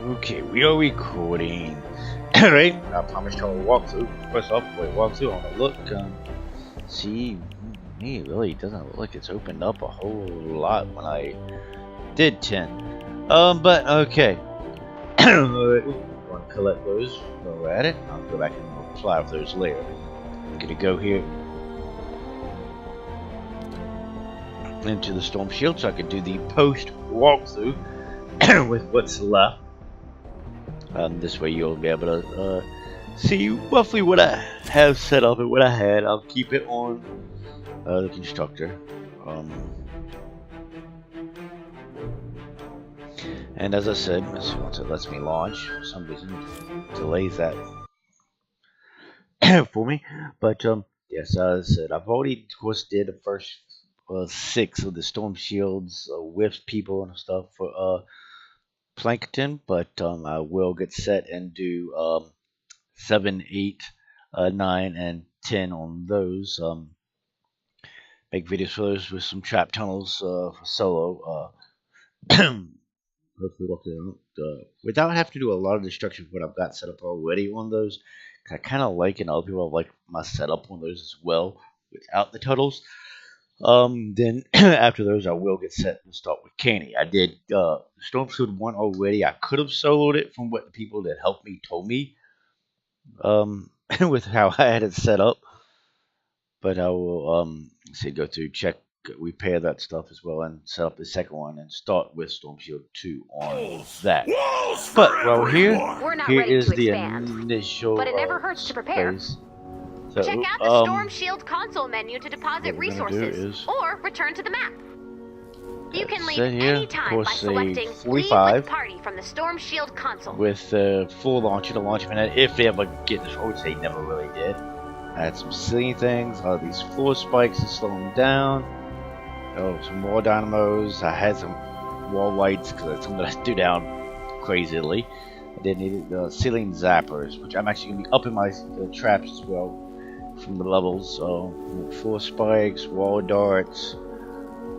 Okay, we are recording. Alright, I promised y'all a walkthrough. First off, wait, walkthrough on the look. See, me, it really doesn't look like it's opened up a whole lot when I did 10. But okay. Alright, we're going to collect those while we're at it. I'll go back and apply for those later. I'm going to go here into the storm shield so I can do the post walkthrough with what's left. This way you'll be able to see roughly what I have set up and what I had. I'll keep it on the constructor. And as I said, once it lets me launch, for some reason it delays that for me. But yes, as I said, I've already, of course, did the first 6 of the storm shields with people and stuff for Plankton, but I will get set and do 7, 8, 9, and 10 on those. Make videos for those with some trap tunnels for solo. Hopefully work it out without having to do a lot of destruction for what I've got set up already on those. I kind of like, and other people like my setup on those as well without the tunnels. Then after those, I will get set and start with Canny. I did Storm Shield 1 already. I could have soloed it from what the people that helped me told me with how I had it set up. But I will go through, check, repair that stuff as well, and set up the second one and start with Storm Shield 2 on that. But well, here is the initial but it never hurts to prepare. space. So, check out the Storm Shield console menu to deposit resources, or return to the map. You can leave any time by selecting Leave with Party from the Storm Shield console. With full launcher to launch minute, if they ever get this, which they never really did. I had some silly things, these floor spikes to slow them down. Oh, some more dynamos. I had some wall lights because that's something that I do down crazily. I did need ceiling zappers, which I'm actually going to be upping my traps as well from the levels. So floor spikes, wall darts.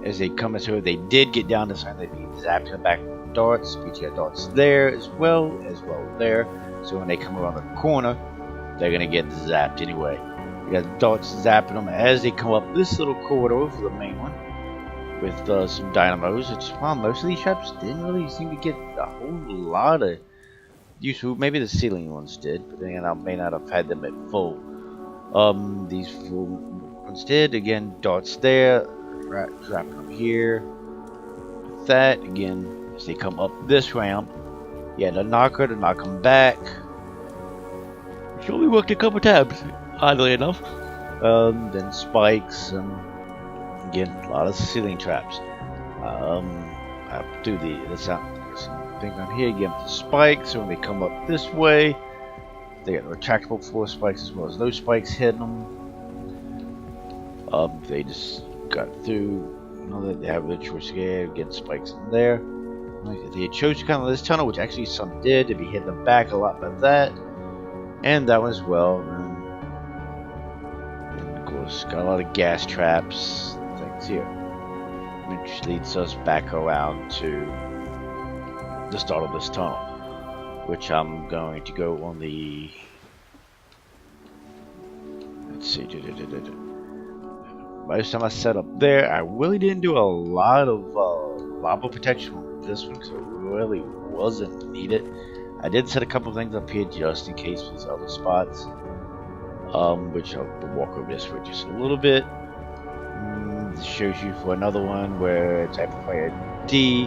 As they come into it, they did get down to sign they'd be zapped in the back with darts. BTR darts there as well there. So when they come around the corner, they're gonna get zapped anyway. You got darts zapping them as they come up this little corridor for the main one with some dynamos. It's fun. Most of these traps didn't really seem to get a whole lot of use. Maybe the ceiling ones did, but then I may not have had them at full. These full ones did. Again, darts there. Trapping them here. With that, again, as they come up this ramp, you had a knocker to knock them back. Which only worked a couple times, oddly enough. Then spikes, and again, a lot of ceiling traps. I do this thing on here, again, the spikes, so when they come up this way, they got retractable floor spikes as well as those spikes hitting them. They just got through, you know, that they have the choice again, get spikes in there. They chose kind of this tunnel, which actually some did, to be hitting the back a lot by that. And that one as well. And of course, got a lot of gas traps, things here. Which leads us back around to the start of this tunnel. Which I'm going to go on the... Let's see. By the time I set up there, I really didn't do a lot of lava protection on this one because it really wasn't needed. I did set a couple things up here just in case for these other spots, which I'll walk over this for just a little bit. This shows you for another one where it's amplifier D,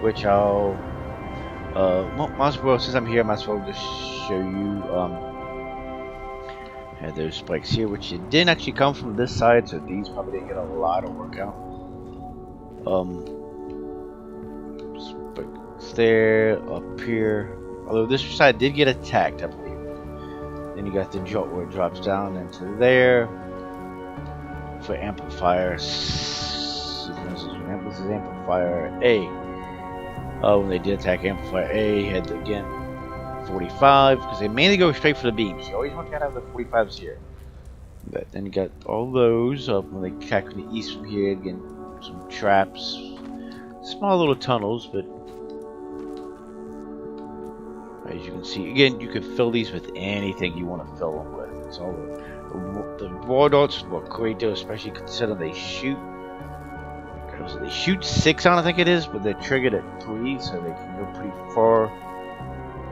which I'll might as well, since I'm here, I might as well just show you. Had those spikes here, which it didn't actually come from this side, so these probably didn't get a lot of work out. Spikes there, up here. Although this side did get attacked, I believe. Then you got the jolt where it drops down into there for amplifier. This is amplifier A. When they did attack amplifier A, had again 45, because they mainly go straight for the beams. You always want to have the 45s here. But then you got all those when they attack from the east from here. Again, some traps, small little tunnels, but As you can see, again, you can fill these with anything you want to fill them with. It's all the raw darts look great though, especially considering they shoot. They shoot 6 on, I think it is, but they're triggered at 3, so they can go pretty far.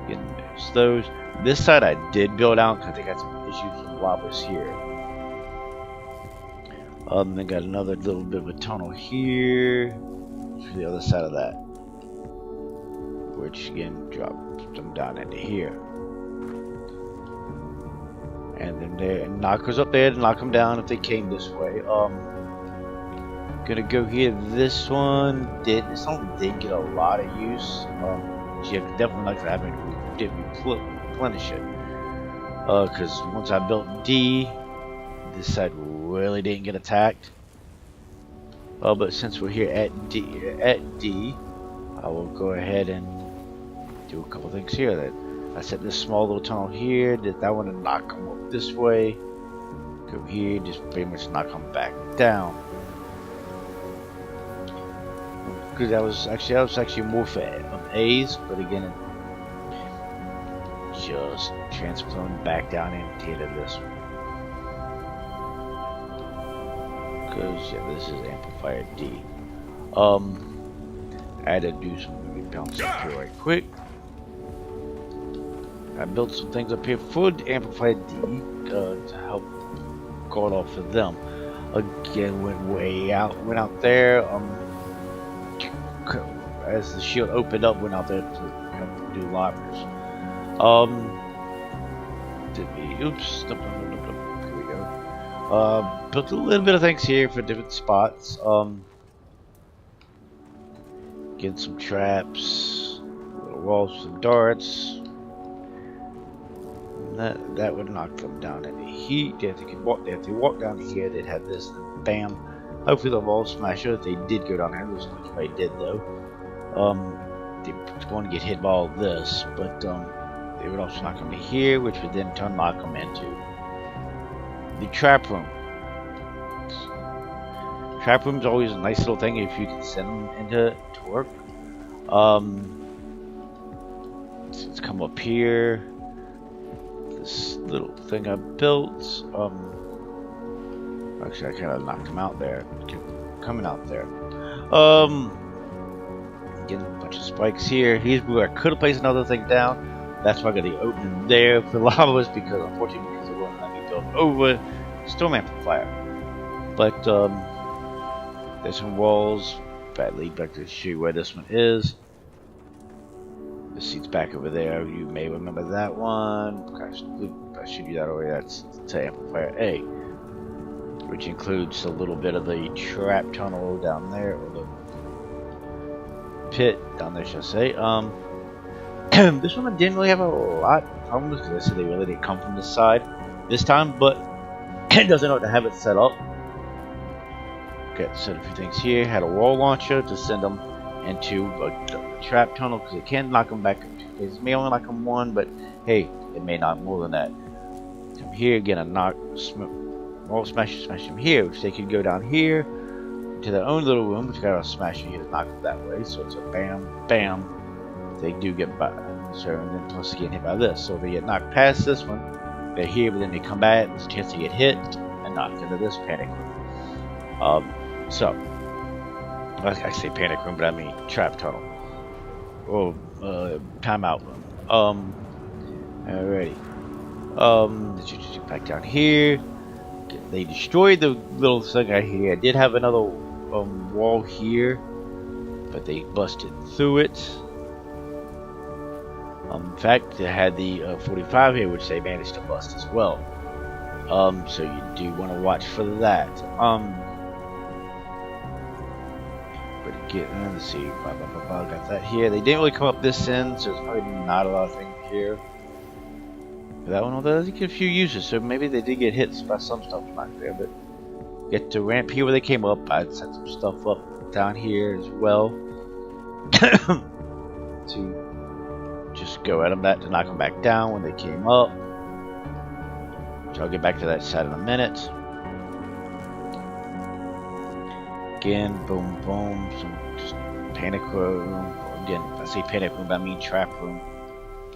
You can use those. This side I did build out because they got some issues with lobbers here. They got another little bit of a tunnel here for the other side of that, which again drops them down into here. And then there, knockers up there to knock them down if they came this way. Gonna go here. This one did get a lot of use. You definitely like to have it replenish it. Because once I built D, this side really didn't get attacked. But since we're here at D, I will go ahead and do a couple things here. That I set this small little tunnel here. That one to knock them up this way. Go here, just pretty much knock them back down. Because I was actually more for A's, but again, just transferring back down into this one. Because yeah, this is amplifier D. I had to do some rebalancing here right quick. I built some things up here for the amplifier D to help guard off for them. Again, went out there. As the shield opened up, went out there to do lobbers. Oops. Here we go. Built a little bit of things here for different spots. Getting some traps, little walls, some darts. That would knock them down in the heat. If they walk down here, they'd have this. Then bam. Hopefully the wall smasher. If they did go down here, looks like they did though. They want to get hit by all this, but they would also knock them to here, which would then knock them into the trap room. Trap room's always a nice little thing if you can send them into to work. Let's come up here. This little thing I built. Actually, I kind of knocked him out there. Coming out there. Getting a bunch of spikes here. Here's where I could have placed another thing down. That's why I got the opening there for lavas, because unfortunately they won't let me build over storm amplifier. But there's some walls that lead back to show you where this one is. The seat's back over there. You may remember that one. Gosh, I should do that already. That's to amplifier A, which includes a little bit of the trap tunnel down there, or the pit down there, should I say. This one I didn't really have a lot of problems because I said they really didn't come from this side this time, but it doesn't know how to have it set up. Okay, set a few things here. Had a wall launcher to send them into a trap tunnel because it can knock them back. It may only knock them one, but hey, it may not more than that. Come here, again, a knock, wall smash them here, which they can go down here to their own little room, which got a smasher here to knock them that way. So it's a bam, bam. They do get by. So, and then plus they get hit by this. So if they get knocked past this one, they're here, but then they come back. There's a chance to get hit and knocked into this panic room. So I say panic room, but I mean trap tunnel or timeout room. Alrighty. Back down here. They destroyed the little thing right here. I did have another wall here, but they busted through it. In fact, they had the 45 here, which they managed to bust as well. So you do want to watch for that. But again, let's see. Got that here. They didn't really come up this end, so there's probably not a lot of things here. That one, although they get a few uses, so maybe they did get hit by some stuff back there. But get to ramp here where they came up. I'd set some stuff up down here as well to just go at them back to knock them back down when they came up. So I'll get back to that side in a minute. Again, boom, boom, some just panic room. Again, if I say panic room, I mean trap room.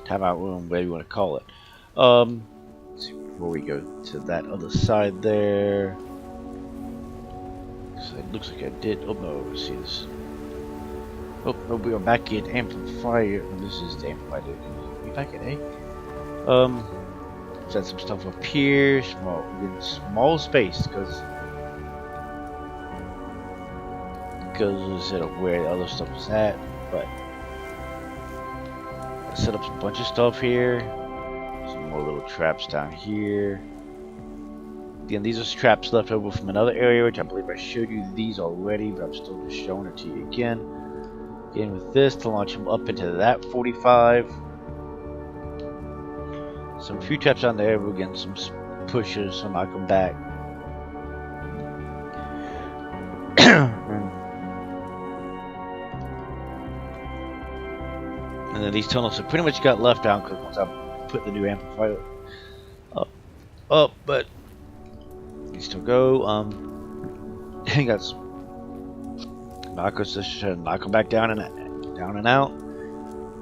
timeout room, whatever you want to call it. Let's see, before we go to that other side there. So it looks like I did. Oh no, let's see this. Oh no, we are back in amplifier. Oh, this is the amplifier. We back in set some stuff up here. Small space because instead of where the other stuff is at, but I set up a bunch of stuff here. Some more little traps down here. Again, these are traps left over from another area, which I believe I showed you these already, but I'm still just showing it to you again. Again, with this to launch them up into that 45. Some few traps on there. We'll get some pushers, so knock them back. And then these tunnels have pretty much got left out because once I put the new amplifier up, but you still go. You got some knockers to knock them back down and out.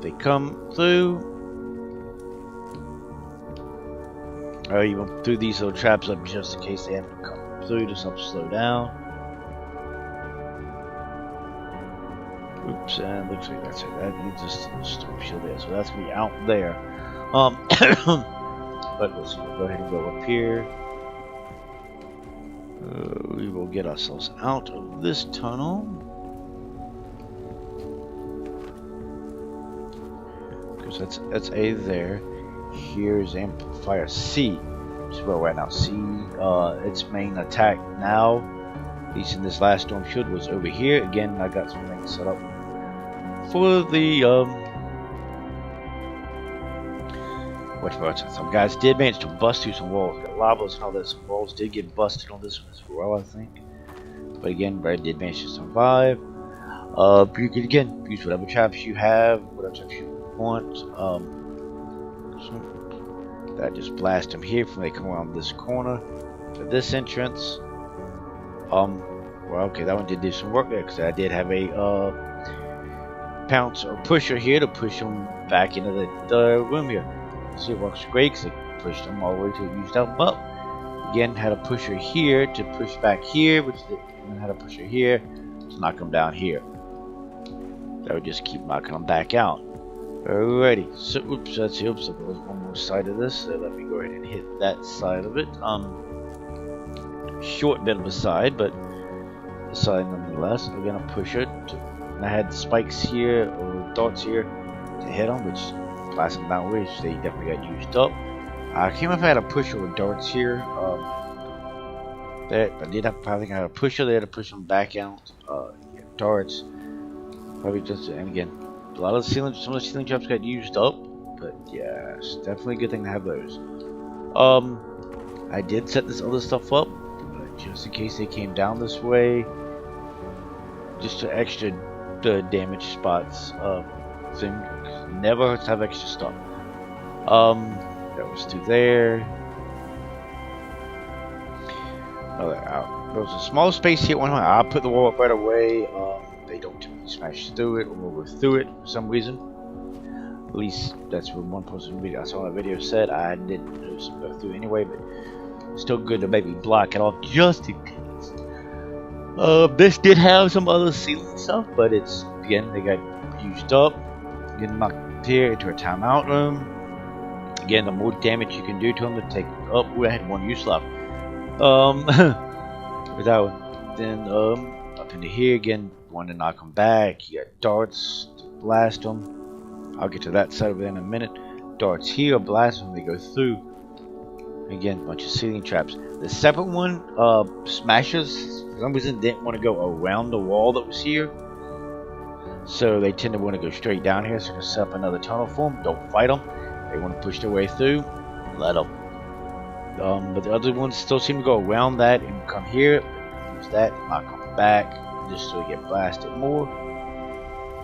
They come through. Or even through these little traps up just in case they have to come through to slow down. Oops, and looks like that's it. That needs just a storm shield there, so that's gonna be out there. But let's go ahead and go up here. We will get ourselves out of this tunnel. Because that's A there. Here's amplifier C, which is where we're at now. C, its main attack now, at least in this last storm shield, was over here. Again, I got some things set up for the some guys did manage to bust through some walls. Got lavas and all that. Some walls did get busted on this one as well, I think. But again, Brad did manage to survive. You can again use whatever traps you have, whatever traps you want. So that just blast them here from they come around this corner to this entrance. Well, okay, that one did do some work there because I did have a pounce or pusher here to push them back into the room here. See, it works great because it pushed them all the way to it used them up. Again, had a pusher here to push back here, and had a pusher here to knock them down here. That would just keep knocking them back out. Alrighty, so oops, let's see, oops, there was one more side of this, so let me go ahead and hit that side of it. Short bit of a side, but a side nonetheless. Again, a pusher, and I had spikes here, or darts here, to hit them, which blasted them down, which they definitely got used up. I can't remember if I had a pusher with darts here. I think I had a pusher there to push them back out. Yeah, darts, probably just, and again, a lot of the ceiling, some of the ceiling traps got used up, but yeah, it's definitely a good thing to have those. I did set this other stuff up, but just in case they came down this way, just to extra the damage spots. Thing never hurts to have extra stuff. That was through there. There was a small space here at one point. I put the wall up right away. They don't typically smash through it or go through it for some reason. At least that's what one person I saw in a video said. I didn't go through anyway, but it's still good to maybe block it off just in case. This did have some other ceiling stuff, but it's again they got used up. Getting knocked here into a timeout room. Again, the more damage you can do to them, to take up. I had one use left. With that one. Then up into here again. Want to knock them back. You got darts to blast them. I'll get to that side of it in a minute. Darts here, blast them. They go through. Again, a bunch of ceiling traps. The separate one, smashers, for some reason didn't want to go around the wall that was here. So they tend to want to go straight down here. So just set up another tunnel for them. Don't fight them. They want to push their way through. Let them. But the other ones still seem to go around that and come here. Use that, knock them back, just so we get blasted more.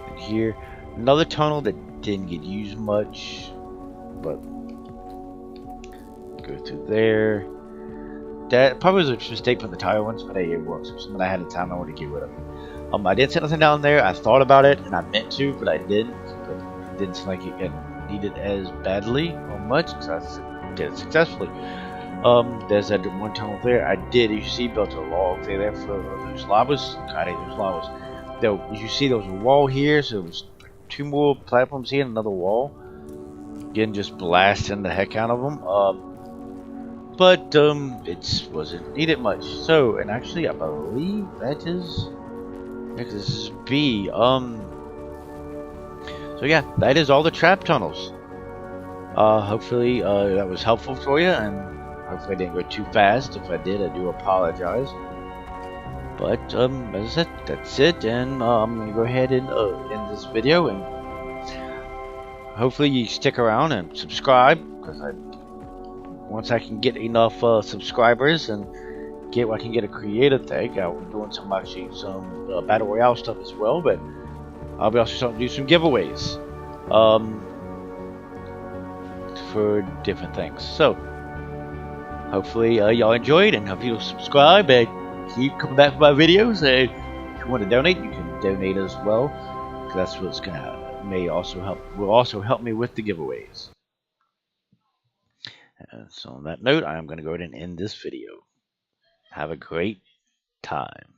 And here, another tunnel that didn't get used much, but go through there. That probably was a mistake from the tire ones, but hey, it works. If something I had a time I wanted to get rid of. I did set nothing down there. I thought about it and I meant to, but I didn't. But it didn't seem like it need it as badly or much because I did it successfully. There's that one tunnel there. I did, as you see, built a log there for those lavas. God, I hate those lavas. Though, as you see, there was a wall here, so there was 2 more platforms here and another wall. Again, just blasting the heck out of them. But it wasn't needed much. So, and actually, I believe that is, yeah, 'cause this is B. So yeah, that is all the trap tunnels. Hopefully that was helpful for you, and hopefully I didn't go too fast. If I did, I do apologize. But as I said, that's it, and I'm gonna go ahead and end this video, and hopefully you stick around and subscribe, because once I can get enough subscribers and I can get a creative tag, I'll be doing some battle royale stuff as well, but I'll be also starting to do some giveaways for different things. So hopefully y'all enjoyed, and hope you'll subscribe and keep coming back for my videos. And if you want to donate, you can donate as well, because that's what's will also help me with the giveaways. And so on that note, I'm going to go ahead and end this video. Have a great time.